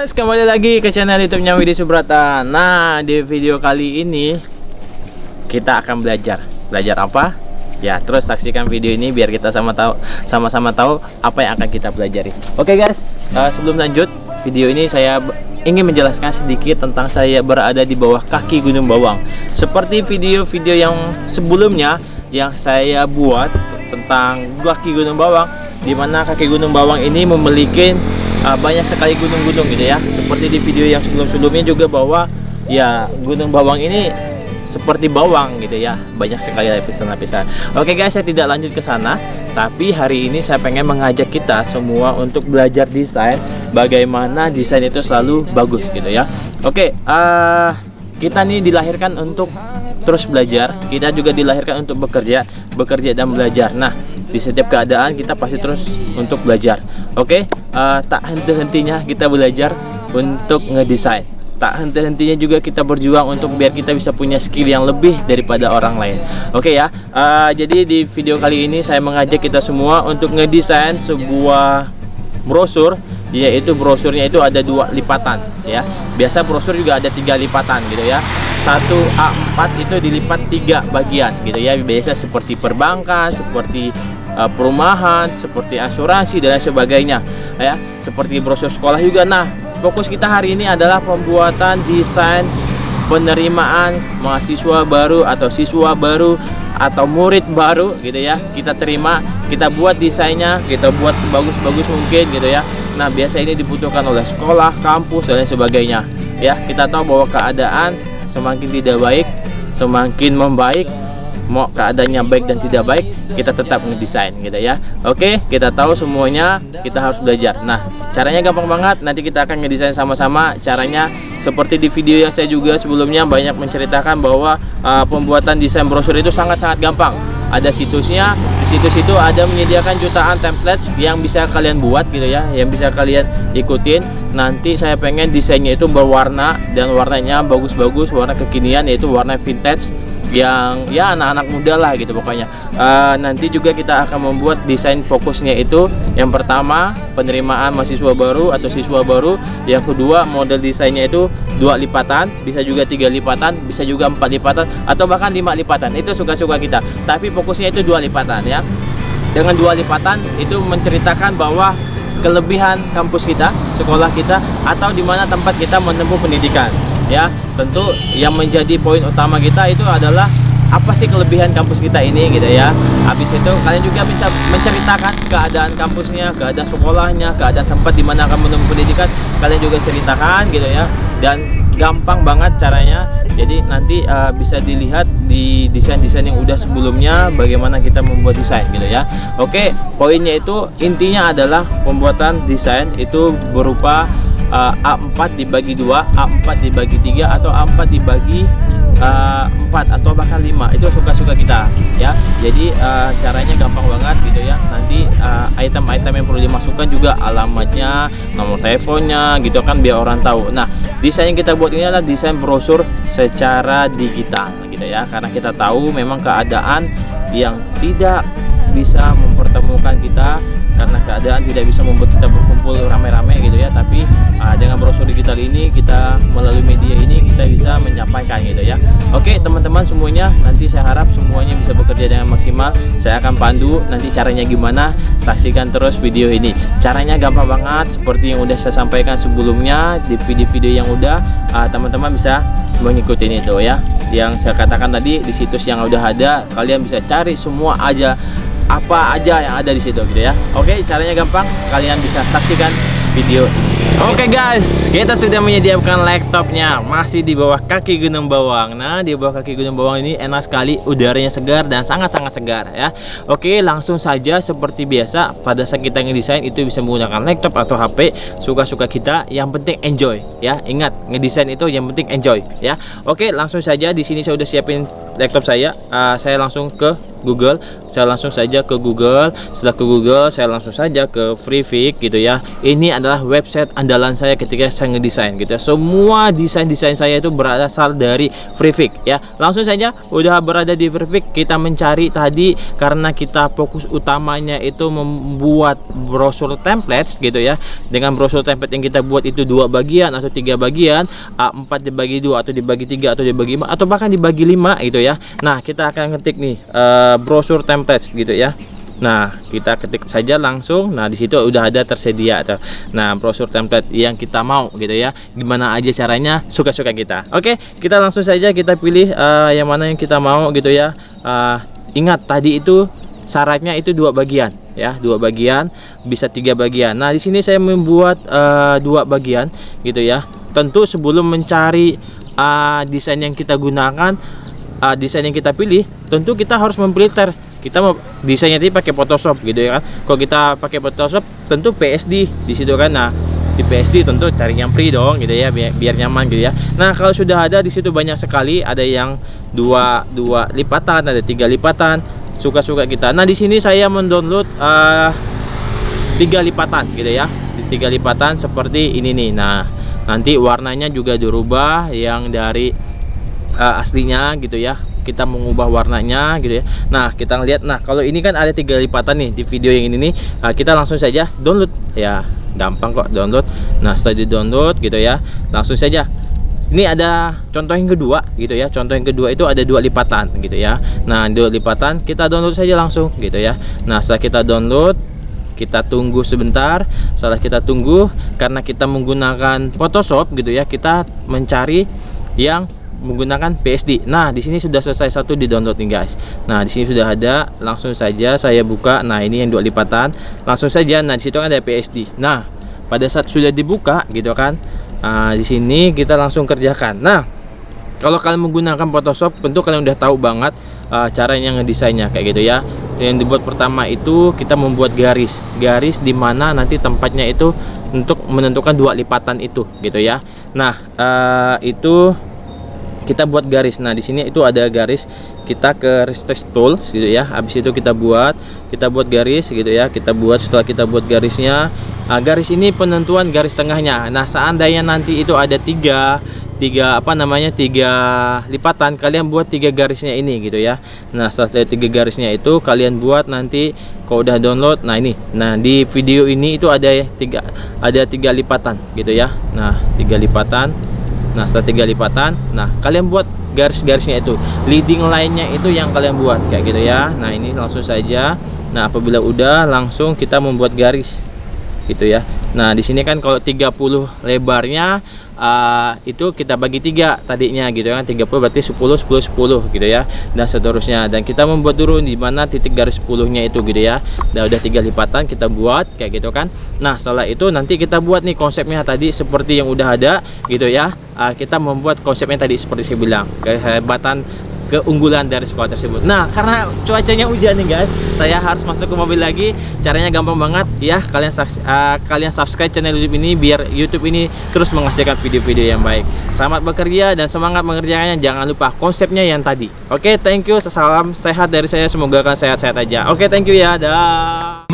guys, kembali lagi ke channel YouTube-nya Widi Subrata. Nah, di video kali ini kita akan belajar apa? Ya, terus saksikan video ini biar kita sama-sama tahu apa yang akan kita pelajari. Oke guys, sebelum lanjut video ini saya ingin menjelaskan sedikit tentang saya berada di bawah kaki Gunung Bawang. Seperti video-video yang sebelumnya yang saya buat tentang kaki Gunung Bawang, di mana kaki Gunung Bawang ini memiliki banyak sekali gunung-gunung gitu ya. Seperti di video yang sebelum-sebelumnya juga bahwa ya Gunung Bawang ini seperti bawang gitu ya, banyak sekali lapisan-lapisan. Oke guys, saya tidak lanjut ke sana, tapi hari ini saya pengen mengajak kita semua untuk belajar desain, bagaimana desain itu selalu bagus gitu ya. Oke, kita nih dilahirkan untuk terus belajar, kita juga dilahirkan untuk bekerja dan belajar. Nah, di setiap keadaan kita pasti terus untuk belajar. Oke, tak henti-hentinya kita belajar untuk ngedesain, tak henti-hentinya juga kita berjuang untuk biar kita bisa punya skill yang lebih daripada orang lain. Oke ya, jadi di video kali ini saya mengajak kita semua untuk ngedesain sebuah brosur, yaitu brosurnya itu ada 2 lipatan ya. Biasa brosur juga ada 3 lipatan gitu ya. 1 A4 itu dilipat 3 bagian gitu ya. Biasa seperti perbankan, seperti perumahan, seperti asuransi dan lain sebagainya ya. Seperti brosur sekolah juga. Nah, fokus kita hari ini adalah pembuatan desain penerimaan mahasiswa baru atau siswa baru atau murid baru gitu ya. Kita terima, kita buat desainnya, kita buat sebagus-bagus mungkin gitu ya. Nah, biasa ini dibutuhkan oleh sekolah, kampus dan lain sebagainya ya. Kita tahu bahwa keadaan semakin tidak baik, semakin membaik. Mau keadaannya baik dan tidak baik, kita tetap ngedesain gitu ya. Oke, kita tahu semuanya, kita harus belajar. Nah, caranya gampang banget. Nanti kita akan ngedesain sama-sama. Caranya seperti di video yang saya juga sebelumnya banyak menceritakan bahwa pembuatan desain brosur itu sangat-sangat gampang. Ada situsnya, di situs itu ada menyediakan jutaan template yang bisa kalian buat gitu ya, yang bisa kalian ikutin. Nanti saya pengen desainnya itu berwarna dan warnanya bagus-bagus, warna kekinian, yaitu warna vintage yang ya anak-anak muda lah gitu pokoknya. Nanti juga kita akan membuat desain fokusnya itu, yang pertama penerimaan mahasiswa baru atau siswa baru, yang kedua model desainnya itu 2 lipatan, bisa juga 3 lipatan, bisa juga 4 lipatan atau bahkan 5 lipatan, itu suka-suka kita, tapi fokusnya itu 2 lipatan ya. Dengan 2 lipatan itu menceritakan bahwa kelebihan kampus kita, sekolah kita, atau di mana tempat kita menempuh pendidikan ya. Tentu yang menjadi poin utama kita itu adalah apa sih kelebihan kampus kita ini gitu ya. Habis itu kalian juga bisa menceritakan keadaan kampusnya, keadaan sekolahnya, keadaan tempat di mana akan menempuh pendidikan, kalian juga ceritakan gitu ya. Dan gampang banget caranya. Jadi nanti bisa dilihat di desain-desain yang udah sebelumnya bagaimana kita membuat desain gitu ya. Oke, poinnya itu intinya adalah pembuatan desain itu berupa A4 dibagi 2, A4 dibagi 3, atau A4 dibagi 4 atau bahkan 5, itu suka-suka kita ya. Jadi caranya gampang banget gitu ya. Nanti item-item yang perlu dimasukkan juga alamatnya, nomor teleponnya gitu kan, biar orang tahu. Nah, desain yang kita buat ini adalah desain brosur secara digital gitu ya, karena kita tahu memang keadaan yang tidak bisa mempertemukan kita, karena keadaan tidak bisa membuat kita berkumpul rame-rame gitu ya. Tapi dengan brosur digital ini, kita melalui media ini kita bisa menyampaikan gitu ya. Oke teman-teman semuanya, nanti saya harap semuanya bisa bekerja dengan maksimal. Saya akan pandu nanti caranya gimana, saksikan terus video ini. Caranya gampang banget seperti yang udah saya sampaikan sebelumnya di video-video yang udah, teman-teman bisa mengikuti itu ya. Yang saya katakan tadi di situs yang udah ada, kalian bisa cari semua aja, apa aja yang ada di situ gitu ya. Oke, caranya gampang, kalian bisa saksikan video ini. Oke guys, kita sudah menyediakan laptopnya, masih di bawah kaki Gunung Bawang. Nah, di bawah kaki Gunung Bawang ini enak sekali, udaranya segar dan sangat-sangat segar ya. Oke, langsung saja seperti biasa, pada saat kita ngedesain itu bisa menggunakan laptop atau HP, suka-suka kita, yang penting enjoy ya. Ingat, ngedesain itu yang penting enjoy ya. Oke, langsung saja di sini saya udah siapin laptop saya. Saya langsung ke Google, saya langsung saja ke Google. Setelah ke Google, saya langsung saja ke Freevik gitu ya. Ini adalah website andalan saya ketika saya ngedesain gitu ya. Semua desain saya itu berasal dari Freevik ya. Langsung saja udah berada di Freevik, kita mencari tadi karena kita fokus utamanya itu membuat brosur templates gitu ya. Dengan brosur template yang kita buat itu 2 bagian atau 3 bagian, 4 dibagi 2 atau dibagi 3 atau dibagi 5 atau bahkan dibagi 5 gitu ya. Nah, kita akan ketik nih brosur templates gitu ya. Nah, kita ketik saja langsung. Nah, di situ udah ada tersedia tuh. Nah, brosur template yang kita mau gitu ya. Gimana aja caranya, suka-suka kita. Oke, kita langsung saja kita pilih yang mana yang kita mau gitu ya. Ingat tadi itu syaratnya itu 2 bagian ya, 2 bagian, bisa 3 bagian. Nah, di sini saya membuat 2 bagian gitu ya. Tentu sebelum mencari desain yang kita gunakan, desain yang kita pilih, tentu kita harus memfilter. Kita mau desainnya tadi pakai Photoshop gitu ya kan. Kalau kita pakai Photoshop tentu PSD di situ kan. Nah, di PSD tentu cari yang free dong gitu ya, biar nyaman gitu ya. Nah, kalau sudah ada di situ banyak sekali, ada yang 2 lipatan, ada 3 lipatan, suka-suka kita. Nah, di sini saya mendownload 3 lipatan gitu ya. 3 lipatan seperti ini nih. Nah, nanti warnanya juga dirubah yang dari aslinya gitu ya. Kita mengubah warnanya gitu ya. Nah, kita lihat. Nah, kalau ini kan ada 3 lipatan nih di video yang ini nih. Kita langsung saja download ya. Gampang kok download. Nah, setelah di download gitu ya, langsung saja. Ini ada contoh yang kedua gitu ya. Contoh yang kedua itu ada 2 lipatan gitu ya. Nah, 2 lipatan kita download saja langsung gitu ya. Nah, setelah kita download, kita tunggu sebentar. Setelah kita tunggu, karena kita menggunakan Photoshop gitu ya, kita mencari yang menggunakan PSD. Nah, di sini sudah selesai satu di download nih guys. Nah, di sini sudah ada. Langsung saja saya buka. Nah, ini yang 2 lipatan. Langsung saja. Nah, di situ kan ada PSD. Nah, pada saat sudah dibuka gitu kan, di sini kita langsung kerjakan. Nah, kalau kalian menggunakan Photoshop, tentu kalian udah tahu banget caranya ngedesainnya kayak gitu ya. Yang dibuat pertama itu kita membuat garis di mana nanti tempatnya itu untuk menentukan 2 lipatan itu gitu ya. Nah, itu kita buat garis. Nah, di sini itu ada garis, kita ke restretch tool gitu ya. Habis itu kita buat garis gitu ya. Kita buat, setelah kita buat garisnya, garis ini penentuan garis tengahnya. Nah, seandainya nanti itu ada tiga lipatan, kalian buat 3 garisnya ini gitu ya. Nah, setelah 3 garisnya itu kalian buat nanti kalau udah download. Nah, ini. Nah, di video ini itu ada 3 lipatan gitu ya. Nah, 3 lipatan. Nah, setelah 3 lipatan, nah kalian buat garis-garisnya itu, leading line-nya itu yang kalian buat kayak gitu ya. Nah, ini langsung saja. Nah, apabila udah, langsung kita membuat garis gitu ya. Nah, di sini kan kalau 30 lebarnya itu kita bagi 3 tadinya gitu kan. 30 berarti 10 gitu ya, dan seterusnya. Dan kita membuat dulu di mana titik garis 10-nya itu gitu ya. Dan udah 3 lipatan kita buat kayak gitu kan. Nah, setelah itu nanti kita buat nih konsepnya tadi seperti yang udah ada gitu ya. Kita membuat konsepnya tadi seperti saya bilang, kehebatan, keunggulan dari sekolah tersebut. Nah, karena cuacanya hujan nih guys, saya harus masuk ke mobil lagi. Caranya gampang banget ya. Kalian subscribe channel YouTube ini biar YouTube ini terus menghasilkan video-video yang baik. Selamat bekerja dan semangat mengerjakannya. Jangan lupa konsepnya yang tadi. Oke, thank you. Salam sehat dari saya. Semoga akan sehat-sehat aja. Oke, thank you ya. Dah.